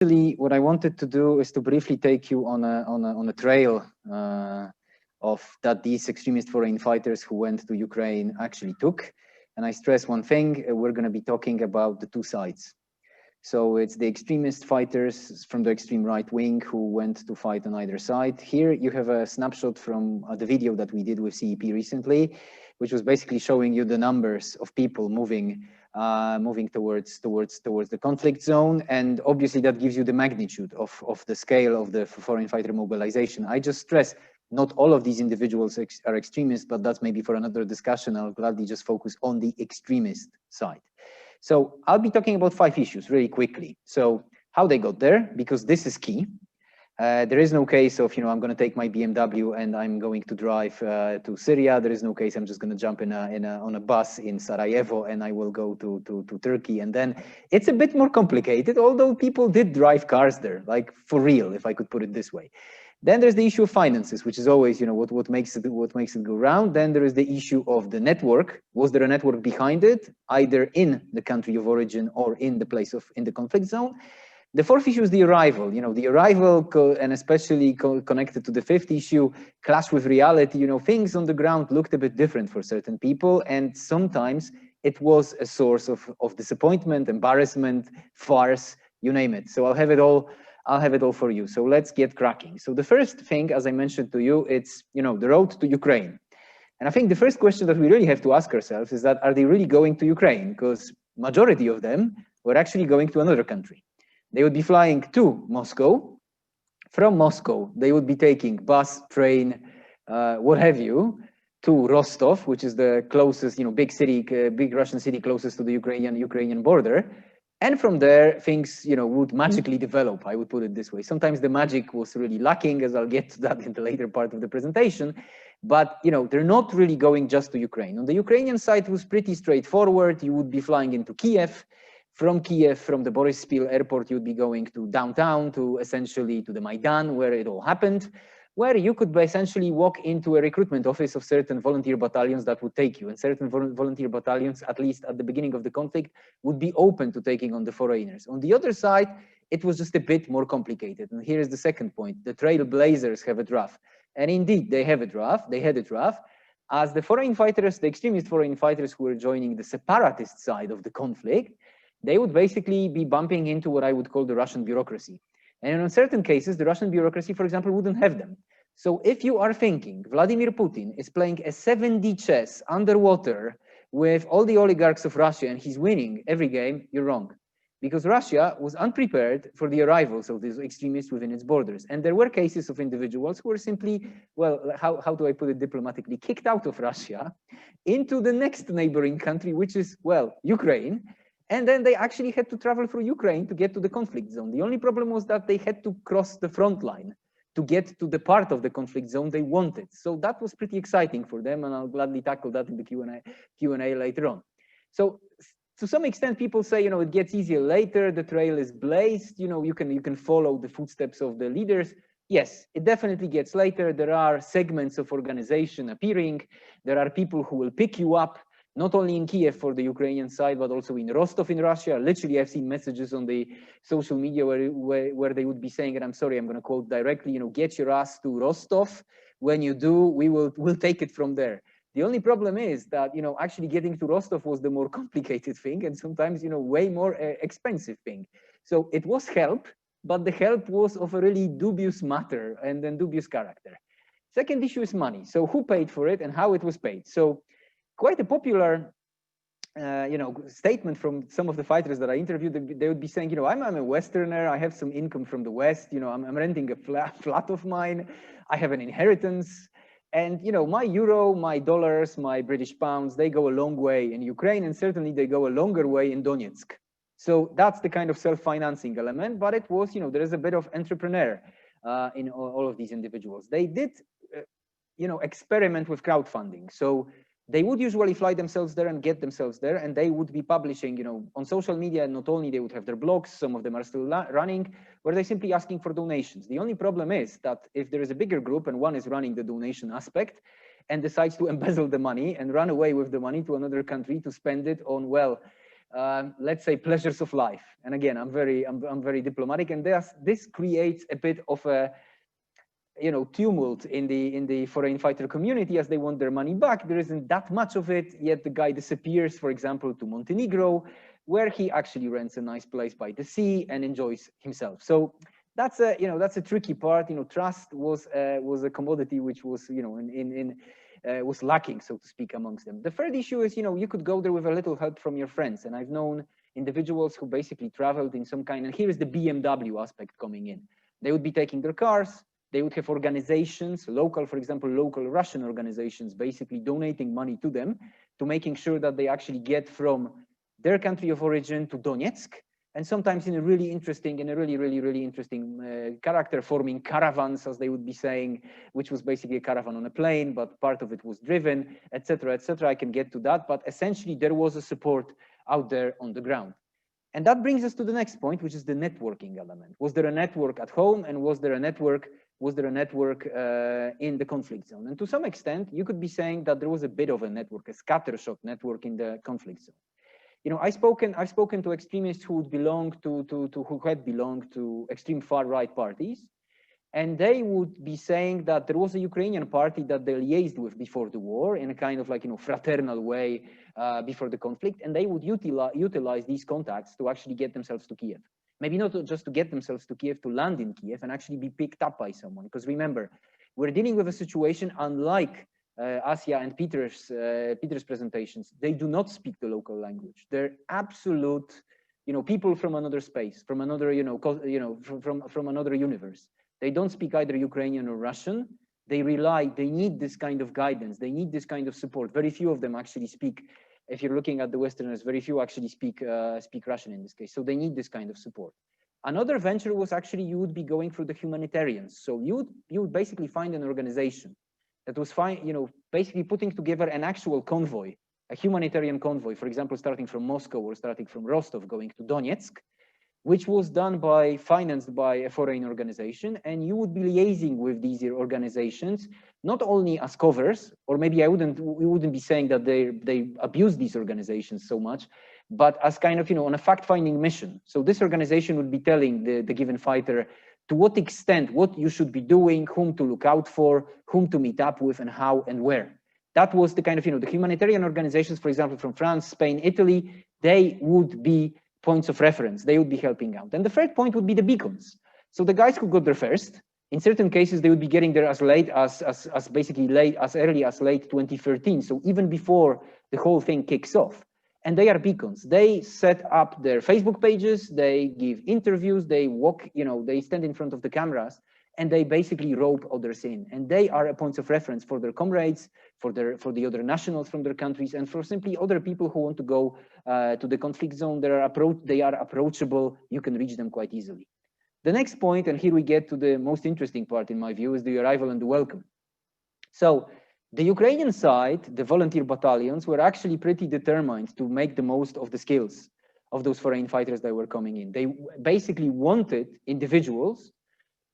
What I wanted to do is to briefly take you on a trail of that these extremist foreign fighters who went to Ukraine actually took. And I stress one thing, we're going to be talking about the two sides. So it's the extremist fighters from the extreme right wing who went to fight on either side. Here you have a snapshot from the video that we did with CEP recently, which was basically showing you the numbers of people moving towards the conflict zone, and obviously that gives you the magnitude of the scale of the foreign fighter mobilization. I just stress not all of these individuals are extremists, but that's maybe for another discussion. I'll gladly just focus on the extremist side. So I'll be talking about 5 issues really quickly. So how they got there, because this is key. There is no case of, I'm going to take my BMW and I'm going to drive to Syria. There is no case I'm just going to jump on a bus in Sarajevo and I will go to Turkey. And then it's a bit more complicated, although people did drive cars there, like for real, if I could put it this way. Then there's the issue of finances, which is always, what makes it go round. Then there is the issue of the network. Was there a network behind it, either in the country of origin or in the conflict zone? The 4th issue is the arrival. The arrival, and especially connected to the 5th issue, clash with reality. Things on the ground looked a bit different for certain people, and sometimes it was a source of disappointment, embarrassment, farce, you name it. So I'll have it all for you. So let's get cracking. So the first thing, as I mentioned to you, it's the road to Ukraine. And I think the first question that we really have to ask ourselves is that, are they really going to Ukraine? Because majority of them were actually going to another country. They would be flying to Moscow. From Moscow, they would be taking bus, train, what have you, to Rostov, which is the closest, big Russian city closest to the Ukrainian border. And from there, things, would magically develop, I would put it this way. Sometimes the magic was really lacking, as I'll get to that in the later part of the presentation. But, they're not really going just to Ukraine. On the Ukrainian side, it was pretty straightforward. You would be flying into Kiev. From Kiev, from the Boryspil airport, you'd be going to downtown, essentially to the Maidan, where it all happened, where you could essentially walk into a recruitment office of certain volunteer battalions that would take you. And certain volunteer battalions, at least at the beginning of the conflict, would be open to taking on the foreigners. On the other side, it was just a bit more complicated. And here is the second point. The trailblazers have it rough. And indeed, they have it rough. They had it rough. As the foreign fighters, the extremist foreign fighters who were joining the separatist side of the conflict, they would basically be bumping into what I would call the Russian bureaucracy. And in certain cases, the Russian bureaucracy, for example, wouldn't have them. So if you are thinking Vladimir Putin is playing a 7D chess underwater with all the oligarchs of Russia and he's winning every game, you're wrong. Because Russia was unprepared for the arrivals of these extremists within its borders. And there were cases of individuals who were simply, well, how do I put it diplomatically, kicked out of Russia into the next neighboring country, which is, well, Ukraine. And then they actually had to travel through Ukraine to get to the conflict zone. The only problem was that they had to cross the front line to get to the part of the conflict zone they wanted. So that was pretty exciting for them, and I'll gladly tackle that in the Q&A later on. So to some extent, people say, it gets easier later, the trail is blazed, you can follow the footsteps of the leaders. Yes, it definitely gets later. There are segments of organization appearing. There are people who will pick you up, not only in Kiev for the Ukrainian side, but also in Rostov in Russia. Literally, I've seen messages on the social media where they would be saying, and I'm sorry, I'm going to quote directly, get your ass to Rostov. When you do, we'll take it from there. The only problem is that, actually getting to Rostov was the more complicated thing, and sometimes, way more expensive thing. So it was help, but the help was of a really dubious matter and then dubious character. Second issue is money. So who paid for it and how it was paid? So quite a popular, statement from some of the fighters that I interviewed. They would be saying, I'm a Westerner. I have some income from the West. I'm renting a flat of mine. I have an inheritance. And, my euro, my dollars, my British pounds, they go a long way in Ukraine. And certainly they go a longer way in Donetsk. So that's the kind of self-financing element. But it was, there is a bit of entrepreneur in all of these individuals. They did, experiment with crowdfunding. So they would usually fly themselves there and get themselves there, and they would be publishing, on social media. And not only they would have their blogs, some of them are still running, where they're simply asking for donations. The only problem is that if there is a bigger group and one is running the donation aspect and decides to embezzle the money and run away with the money to another country to spend it on, well, let's say, pleasures of life. And again, I'm very diplomatic, and this creates a bit of a, you know, tumult in the foreign fighter community as they want their money back. There isn't that much of it, yet the guy disappears, for example, to Montenegro, where he actually rents a nice place by the sea and enjoys himself. So that's a, you know, that's a tricky part. You know, trust was a commodity which was, you know, was lacking, so to speak, amongst them. The third issue is, you know, you could go there with a little help from your friends, and I've known individuals who basically traveled in some kind, and here is the BMW aspect coming in. They would be taking their cars. They would have organizations, local, for example, local Russian organizations, basically donating money to them, to making sure that they actually get from their country of origin to Donetsk, and sometimes in a really interesting, really interesting character, forming caravans, as they would be saying, which was basically a caravan on a plane, but part of it was driven, etc., etc. I can get to that, but essentially there was a support out there on the ground. And that brings us to the next point, which is the networking element. Was there a network at home, and was there a network in the conflict zone? And to some extent, you could be saying that there was a bit of a network, a scattershot network in the conflict zone. You know, I've spoken to extremists who had belonged to extreme far right parties, and they would be saying that there was a Ukrainian party that they liaised with before the war in a kind of like, you know, fraternal way before the conflict, and they would utilize these contacts to actually get themselves to Kiev. Maybe not just to get themselves to Kiev, to land in Kiev and actually be picked up by someone. Because remember, we're dealing with a situation unlike Asya and Peter's presentations. They do not speak the local language. They're absolute, you know, people from another space, from another, from another universe. They don't speak either Ukrainian or Russian. They need this kind of guidance. They need this kind of support. Very few of them actually speak. If you're looking at the Westerners, very few actually speak Russian in this case. So they need this kind of support. Another venture was actually, you would be going through the humanitarians. So you would basically find an organization that was basically putting together an actual convoy, a humanitarian convoy, for example, starting from Moscow or starting from Rostov, going to Donetsk, which was financed by a foreign organization, and you would be liaising with these organizations, not only as covers, or maybe we wouldn't be saying that they abuse these organizations so much, but as kind of, on a fact-finding mission. So this organization would be telling the given fighter to what extent, what you should be doing, whom to look out for, whom to meet up with, and how and where. That was the kind of, the humanitarian organizations, for example, from France, Spain, Italy, they would be points of reference. They would be helping out. And the third point would be the beacons. So the guys who got there first, in certain cases, they would be getting there as early as late 2013. So even before the whole thing kicks off. And they are beacons. They set up their Facebook pages, they give interviews, they walk, they stand in front of the cameras, and they basically rope others in. And they are a point of reference for their comrades, for the other nationals from their countries, and for simply other people who want to go to the conflict zone. They are approachable. You can reach them quite easily. The next point, and here we get to the most interesting part in my view, is the arrival and the welcome. So the Ukrainian side, the volunteer battalions, were actually pretty determined to make the most of the skills of those foreign fighters that were coming in. They basically wanted individuals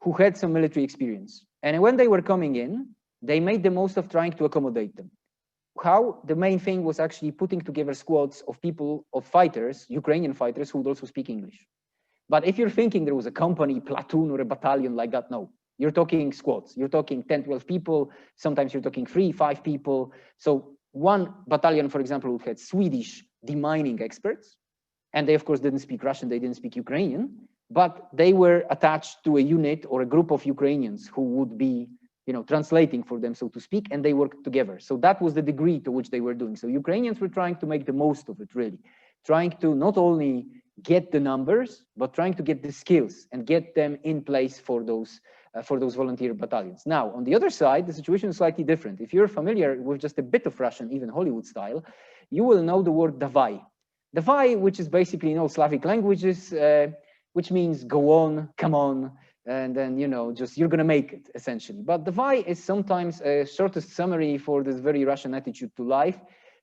who had some military experience. And when they were coming in, they made the most of trying to accommodate them. How? The main thing was actually putting together squads of people, of fighters, Ukrainian fighters, who would also speak English. But if you're thinking there was a company, platoon, or a battalion like that, no. You're talking squads. You're talking 10, 12 people. Sometimes you're talking 3, 5 people. So one battalion, for example, would have Swedish demining experts. And they, of course, didn't speak Russian. They didn't speak Ukrainian. But they were attached to a unit or a group of Ukrainians who would be, translating for them, so to speak, and they worked together. So that was the degree to which they were doing. So Ukrainians were trying to make the most of it, really. Trying to not only get the numbers, but trying to get the skills and get them in place for those volunteer battalions. Now, on the other side, the situation is slightly different. If you're familiar with just a bit of Russian, even Hollywood style, you will know the word davai. Davai, which is basically in all Slavic languages, which means go on, come on, and then, just you're going to make it, essentially. But davai is sometimes a shortest summary for this very Russian attitude to life,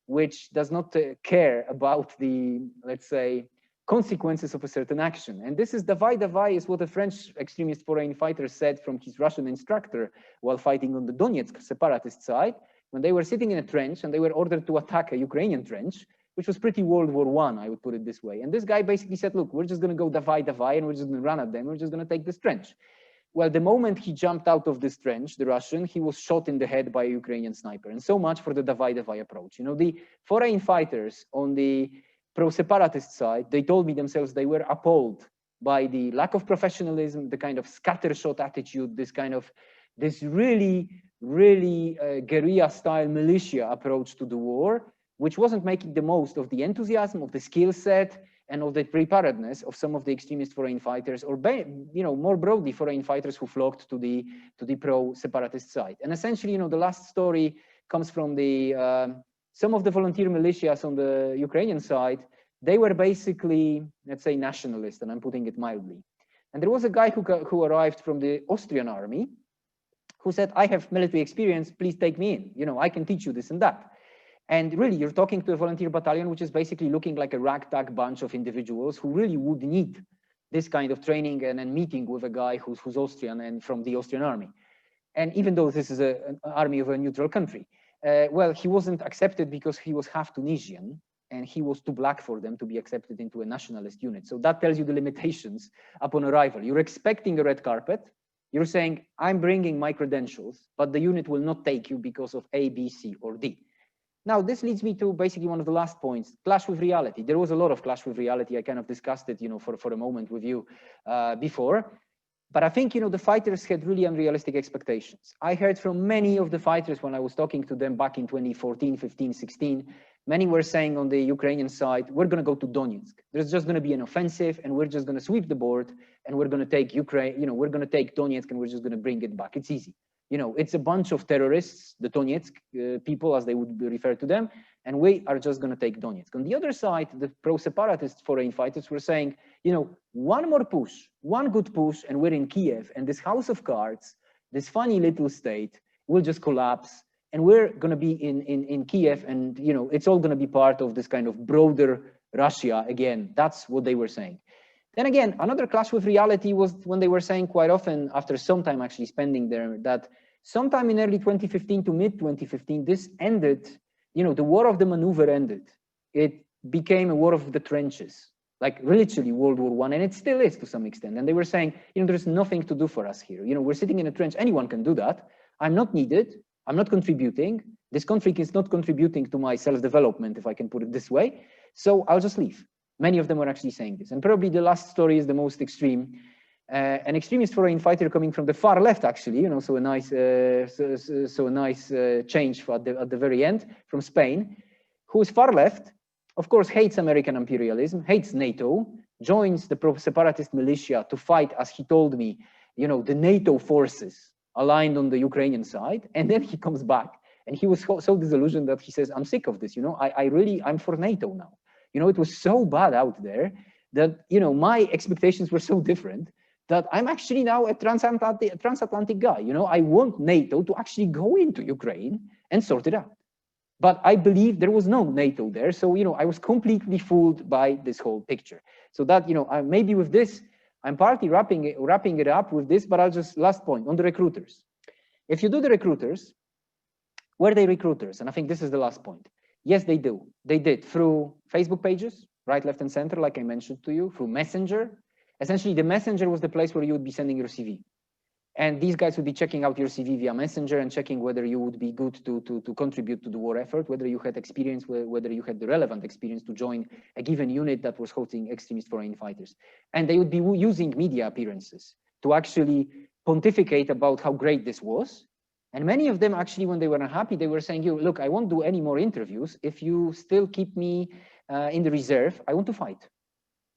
which does not care about the, let's say, consequences of a certain action. And this is davai is what a French extremist foreign fighter said from his Russian instructor while fighting on the Donetsk separatist side, when they were sitting in a trench and they were ordered to attack a Ukrainian trench. which was pretty World War I would put it this way. And this guy basically said, look, we're just going to go davai, and we're just going to run at them. We're just going to take this trench. Well, the moment he jumped out of this trench, the Russian, he was shot in the head by a Ukrainian sniper. And so much for the davai approach. You know, the foreign fighters on the pro-separatist side, they told me themselves they were appalled by the lack of professionalism, the kind of scattershot attitude, this really guerrilla-style militia approach to the war, which wasn't making the most of the enthusiasm, of the skill set, and of the preparedness of some of the extremist foreign fighters, or more broadly, foreign fighters who flocked to the pro-separatist side. And essentially, the last story comes from the some of the volunteer militias on the Ukrainian side. They were basically, let's say, nationalist, and I'm putting it mildly. And there was a guy who arrived from the Austrian army, who said, I have military experience, please take me in. I can teach you this and that. And really, you're talking to a volunteer battalion, which is basically looking like a ragtag bunch of individuals who really would need this kind of training and meeting with a guy who's Austrian and from the Austrian army. And even though this is an army of a neutral country, well, he wasn't accepted because he was half Tunisian, and he was too black for them to be accepted into a nationalist unit. So that tells you the limitations upon arrival. You're expecting a red carpet. You're saying, I'm bringing my credentials, but the unit will not take you because of A, B, C, or D. Now, this leads me to basically one of the last points, clash with reality. There was a lot of clash with reality. I kind of discussed it, for a moment with you before. But I think, the fighters had really unrealistic expectations. I heard from many of the fighters when I was talking to them back in 2014, 15, 16, many were saying on the Ukrainian side, we're going to go to Donetsk. There's just going to be an offensive, and we're just going to sweep the board, and we're going to take Ukraine, we're going to take Donetsk, and we're just going to bring it back. It's easy. It's a bunch of terrorists, the Donetsk people, as they would refer to them, and we are just going to take Donetsk. On the other side, the pro-separatist foreign fighters were saying, one more push, one good push, and we're in Kiev, and this house of cards, this funny little state, will just collapse, and we're going to be in Kiev, and it's all going to be part of this kind of broader Russia again. That's what they were saying. Then again, another clash with reality was when they were saying quite often, after some time actually spending there, that sometime in early 2015 to mid 2015, this ended, the war of the maneuver ended. It became a war of the trenches, like literally World War I, and it still is to some extent. And they were saying, there's nothing to do for us here. We're sitting in a trench, anyone can do that. I'm not needed, I'm not contributing. This conflict is not contributing to my self-development, if I can put it this way. So I'll just leave. Many of them were actually saying this. And probably the last story is the most extreme. An extremist foreign fighter coming from the far left, actually, so a nice, change at the very end from Spain, who is far left, of course, hates American imperialism, hates NATO, joins the pro-separatist militia to fight, as he told me, the NATO forces aligned on the Ukrainian side. And then he comes back, and he was so disillusioned that he says, I'm sick of this, I'm for NATO now. It was so bad out there that, my expectations were so different that I'm actually now a transatlantic guy. I want NATO to actually go into Ukraine and sort it out. But I believe there was no NATO there. So, I was completely fooled by this whole picture. So that, maybe with this, I'm partly wrapping it up with this, but I'll just, last point on the recruiters. If you do the recruiters, were they recruiters? And I think this is the last point. Yes, they do. They did through Facebook pages, right, left, and center, like I mentioned to you, through Messenger. Essentially, the Messenger was the place where you would be sending your CV. And these guys would be checking out your CV via Messenger and checking whether you would be good to contribute to the war effort, whether you had experience, whether you had the relevant experience to join a given unit that was hosting extremist foreign fighters. And they would be using media appearances to actually pontificate about how great this was. And many of them actually, when they were unhappy, they were saying, look, I won't do any more interviews. If you still keep me in the reserve, I want to fight.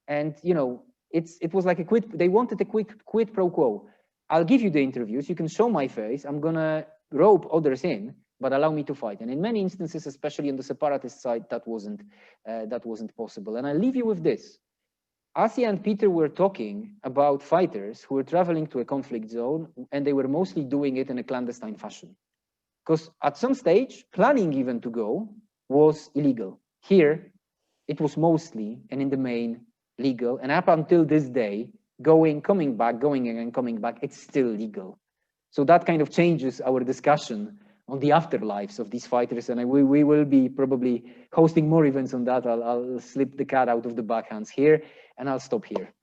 And, it was like they wanted a quick quid pro quo. I'll give you the interviews. You can show my face. I'm going to rope others in, but allow me to fight. And in many instances, especially on the separatist side, that wasn't possible. And I'll leave you with this. Asya and Pieter were talking about fighters who were traveling to a conflict zone, and they were mostly doing it in a clandestine fashion. Because at some stage, planning even to go was illegal. Here, it was mostly, and in the main, legal. And up until this day, coming back, going and coming back, it's still legal. So that kind of changes our discussion on the afterlives of these fighters, and we will be probably hosting more events on that. I'll slip the cat out of the backhands here, and I'll stop here.